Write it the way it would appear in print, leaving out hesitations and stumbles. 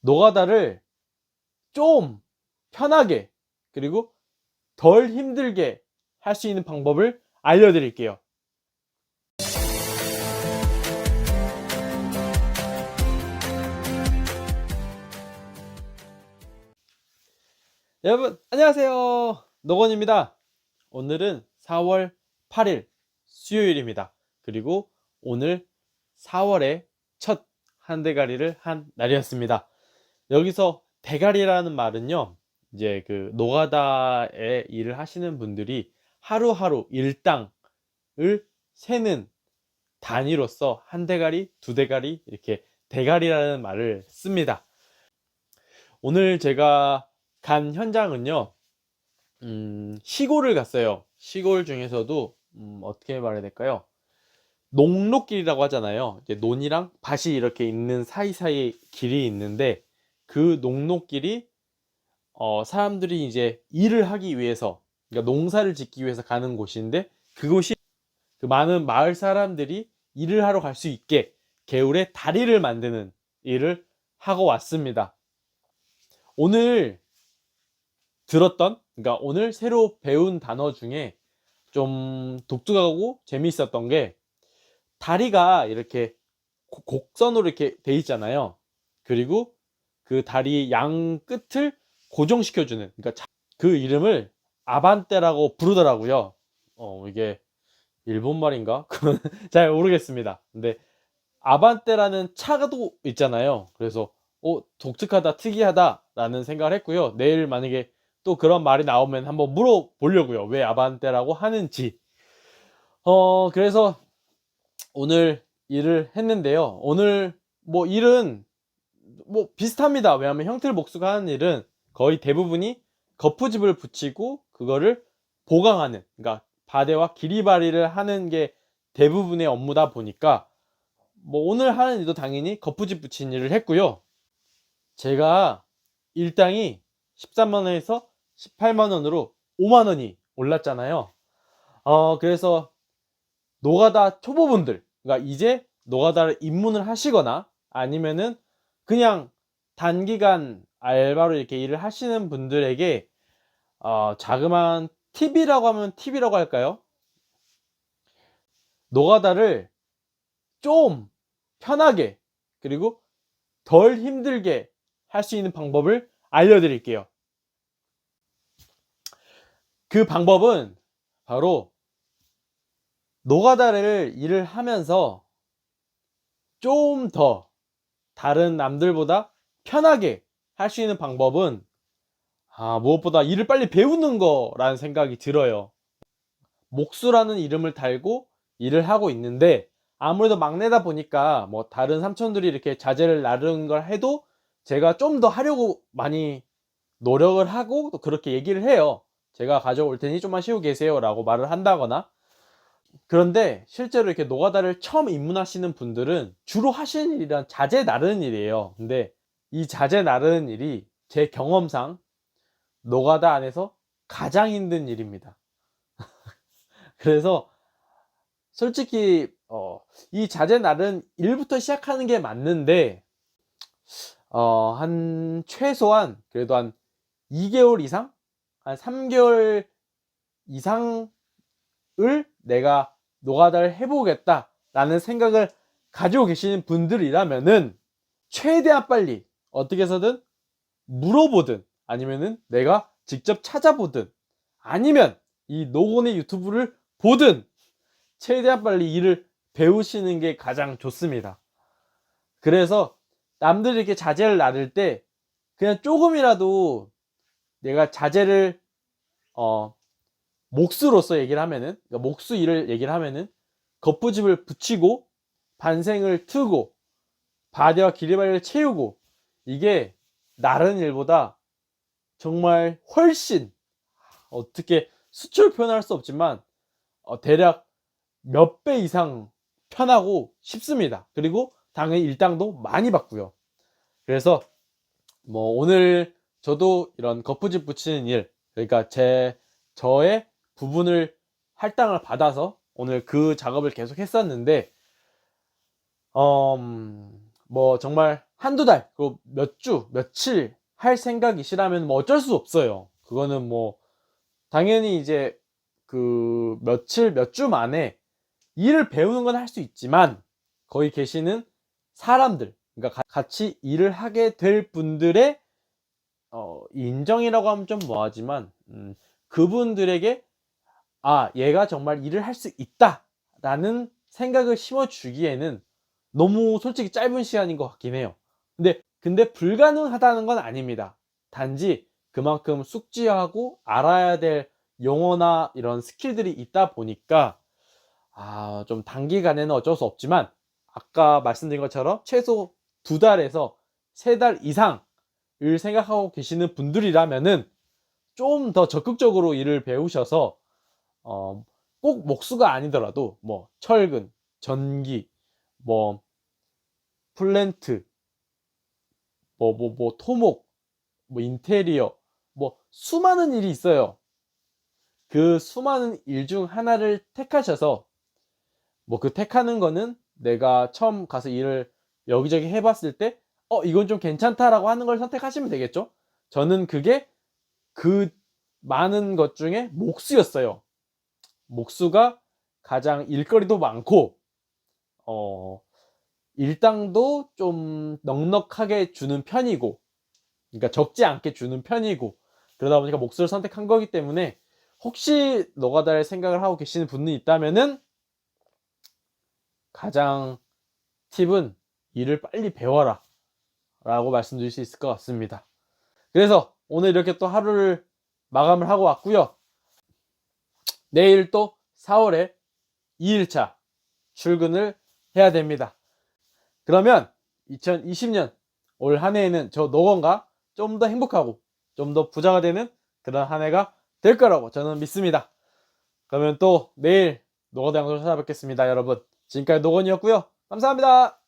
노가다를 좀 편하게 그리고 덜 힘들게 할 수 있는 방법을 알려드릴게요. 여러분 안녕하세요, 노건입니다. 오늘은 4월 8일 수요일입니다. 그리고 오늘 4월의 첫 한대가리를 한 날이었습니다. 여기서 대가리라는 말은요, 이제 그 노가다에 일을 하시는 분들이 하루하루 일당을 세는 단위로서 한 대가리, 두 대가리 이렇게 대가리라는 말을 씁니다. 오늘 제가 간 현장은요, 시골을 갔어요. 시골 중에서도 어떻게 말해야 될까요? 농로길이라고 하잖아요. 이제 논이랑 밭이 이렇게 있는 사이사이에 길이 있는데, 그 농로길이 사람들이 이제 일을 하기 위해서, 그러니까 농사를 짓기 위해서 가는 곳인데, 그곳이 그 많은 마을 사람들이 일을 하러 갈 수 있게 개울에 다리를 만드는 일을 하고 왔습니다. 오늘 그러니까 오늘 새로 배운 단어 중에 좀 독특하고 재미있었던 게, 다리가 이렇게 곡선으로 이렇게 돼 있잖아요. 그리고 그 다리 양 끝을 고정시켜주는, 그러니까 그 이름을 아반떼라고 부르더라고요. 이게 일본 말인가? 그건 잘 모르겠습니다. 근데 아반떼라는 차가도 있잖아요. 그래서 독특하다, 특이하다 라는 생각을 했고요. 내일 만약에 또 그런 말이 나오면 한번 물어보려고요. 왜 아반떼라고 하는지. 그래서 오늘 일을 했는데요. 오늘 뭐 일은 뭐 비슷합니다. 왜냐하면 형틀복수가 하는 일은 거의 대부분이 거푸집을 붙이고 그거를 보강하는, 그러니까 바데와 기리바리를 하는 게 대부분의 업무다 보니까 뭐 오늘 하는 일도 당연히 거푸집 붙이는 일을 했고요. 제가 일당이 13만원에서 18만원으로 5만원이 올랐잖아요. 그래서 노가다 초보분들, 그러니까 이제 노가다를 입문을 하시거나 아니면은 그냥 단기간 알바로 이렇게 일을 하시는 분들에게 자그마한 팁이라고 하면 팁이라고 할까요? 노가다를 좀 편하게 그리고 덜 힘들게 할 수 있는 방법을 알려드릴게요. 그 방법은 바로, 노가다를 일을 하면서 좀 더 다른 남들보다 편하게 할 수 있는 방법은 무엇보다 일을 빨리 배우는 거라는 생각이 들어요. 목수라는 이름을 달고 일을 하고 있는데, 아무래도 막내다 보니까 뭐 다른 삼촌들이 이렇게 자재를 나르는 걸 해도 제가 좀 더 하려고 많이 노력을 하고 또 그렇게 얘기를 해요. 제가 가져올 테니 좀만 쉬고 계세요 라고 말을 한다거나. 그런데 실제로 이렇게 노가다를 처음 입문하시는 분들은 주로 하시는 일이란 자재 나르는 일이에요. 근데 이 자재 나르는 일이 제 경험상 노가다 안에서 가장 힘든 일입니다. 그래서 솔직히 이 자재 나르는 일부터 시작하는 게 맞는데, 한 최소한 그래도 한 2개월 이상, 한 3개월 이상을 내가 노가다를 해보겠다 라는 생각을 가지고 계시는 분들이라면은 최대한 빨리 어떻게 해서든 물어보든, 아니면은 내가 직접 찾아보든, 아니면 이 노곤의 유튜브를 보든 최대한 빨리 일을 배우시는 게 가장 좋습니다. 그래서 남들이 이렇게 자재를 나를 때 그냥 조금이라도 내가 자재를 목수로서 얘기를 하면은, 그러니까 목수 일을 얘기를 하면은 거푸집을 붙이고 반생을 트고 바디와 기리바리를 채우고, 이게 다른 일보다 정말 훨씬, 어떻게 수치로 표현할 수 없지만 대략 몇 배 이상 편하고 쉽습니다. 그리고 당연히 일당도 많이 받고요. 그래서 뭐 오늘 저도 이런 거푸집 붙이는 일, 그러니까 저의 부분을 할당을 받아서 오늘 그 작업을 계속 했었는데, 뭐 정말 한두 달, 그리고 몇 주, 며칠 할 생각이시라면 뭐 어쩔 수 없어요. 그거는 뭐 당연히 이제 그 며칠, 몇 주 만에 일을 배우는 건 할 수 있지만 거기 계시는 사람들, 그러니까 같이 일을 하게 될 분들의 인정이라고 하면 좀 뭐하지만 그분들에게 아, 얘가 정말 일을 할 수 있다 라는 생각을 심어주기에는 너무 솔직히 짧은 시간인 것 같긴 해요. 근데 불가능하다는 건 아닙니다. 단지 그만큼 숙지하고 알아야 될 용어나 이런 스킬들이 있다 보니까 좀 단기간에는 어쩔 수 없지만 아까 말씀드린 것처럼 최소 2달에서 3달 이상을 생각하고 계시는 분들이라면은 좀 더 적극적으로 일을 배우셔서 꼭 목수가 아니더라도 뭐 철근, 전기, 뭐 플랜트, 토목, 뭐 인테리어, 뭐 수많은 일이 있어요. 그 수많은 일 중 하나를 택하셔서 뭐 그 택하는 거는 내가 처음 가서 일을 여기저기 해봤을 때 이건 좀 괜찮다라고 하는 걸 선택하시면 되겠죠. 저는 그게 그 많은 것 중에 목수였어요. 목수가 가장 일거리도 많고 일당도 좀 넉넉하게 주는 편이고, 그러니까 적지 않게 주는 편이고, 그러다 보니까 목수를 선택한 거기 때문에 혹시 노가다를 생각을 하고 계시는 분이 있다면은 가장 팁은 일을 빨리 배워라 라고 말씀드릴 수 있을 것 같습니다. 그래서 오늘 이렇게 또 하루를 마감을 하고 왔고요. 내일 또 4월에 2일차 출근을 해야 됩니다. 그러면 2020년 올 한 해에는 저 노건과 좀 더 행복하고 좀 더 부자가 되는 그런 한 해가 될 거라고 저는 믿습니다. 그러면 또 내일 노건 영상으로 찾아뵙겠습니다. 여러분, 지금까지 노건이었고요. 감사합니다.